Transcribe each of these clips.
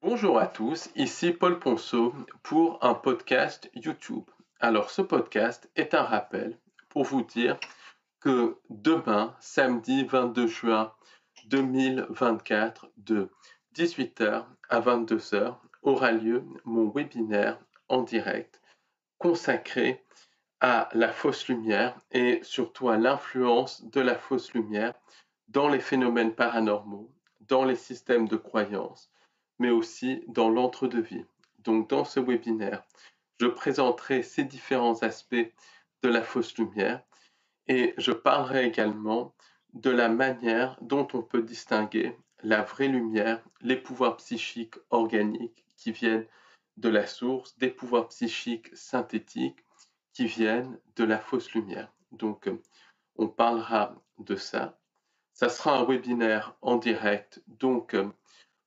Bonjour à tous, ici Paul Ponceau pour un podcast YouTube. Alors ce podcast est un rappel pour vous dire que demain, samedi 22 juin 2024, de 18h à 22h, aura lieu mon webinaire en direct consacré à la fausse lumière et surtout à l'influence de la fausse lumière dans les phénomènes paranormaux, dans les systèmes de croyances, mais aussi dans l'entre-deux-vie. Donc dans ce webinaire, je présenterai ces différents aspects de la fausse lumière et je parlerai également de la manière dont on peut distinguer la vraie lumière, les pouvoirs psychiques organiques qui viennent de la source, des pouvoirs psychiques synthétiques qui viennent de la fausse lumière. Donc, on parlera de ça. Ça sera un webinaire en direct, donc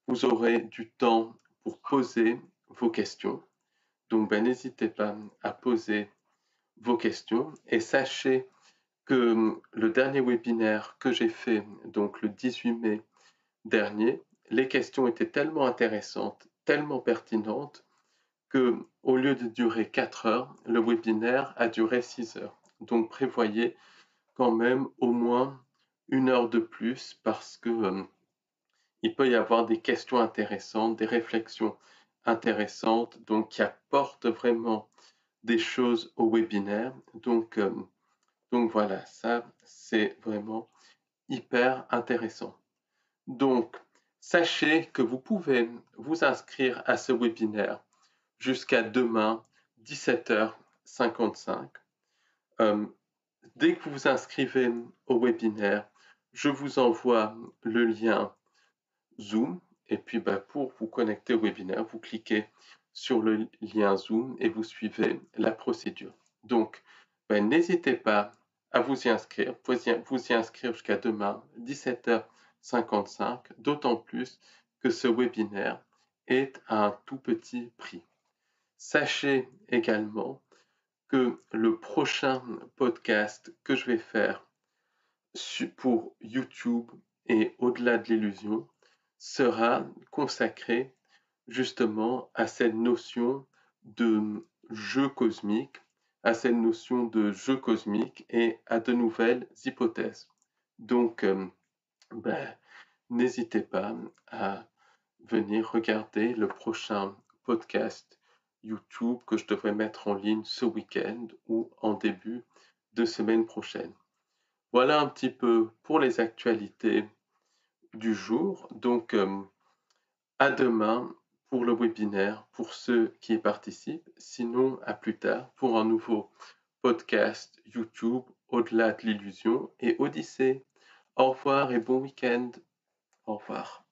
vous aurez du temps pour poser vos questions. Donc, n'hésitez pas à poser vos questions et sachez que le dernier webinaire que j'ai fait, donc le 18 mai dernier, les questions étaient tellement intéressantes, tellement pertinentes, que au lieu de durer 4 heures, le webinaire a duré 6 heures. Donc prévoyez quand même au moins 1 heure de plus parce que il peut y avoir des questions intéressantes, des réflexions intéressantes, donc qui apportent vraiment des choses au webinaire. Donc voilà, ça c'est vraiment hyper intéressant. Donc, sachez que vous pouvez vous inscrire à ce webinaire jusqu'à demain 17h55. Dès que vous vous inscrivez au webinaire, je vous envoie le lien Zoom et puis pour vous connecter au webinaire, vous cliquez sur le lien Zoom et vous suivez la procédure. Donc, n'hésitez pas à vous y inscrire. Vous pouvez vous y inscrire jusqu'à demain 17h55, d'autant plus que ce webinaire est à un tout petit prix. Sachez également que le prochain podcast que je vais faire pour YouTube et au-delà de l'illusion sera consacré justement à cette notion de jeu cosmique, à cette notion de jeu cosmique et à de nouvelles hypothèses. Donc, ben, n'hésitez pas à venir regarder le prochain podcast YouTube que je devrais mettre en ligne ce week-end ou en début de semaine prochaine. Voilà un petit peu pour les actualités du jour. Donc, à demain pour le webinaire, pour ceux qui y participent. Sinon, à plus tard pour un nouveau podcast YouTube au-delà de l'illusion et Odyssée. Au revoir et bon week-end. Au revoir.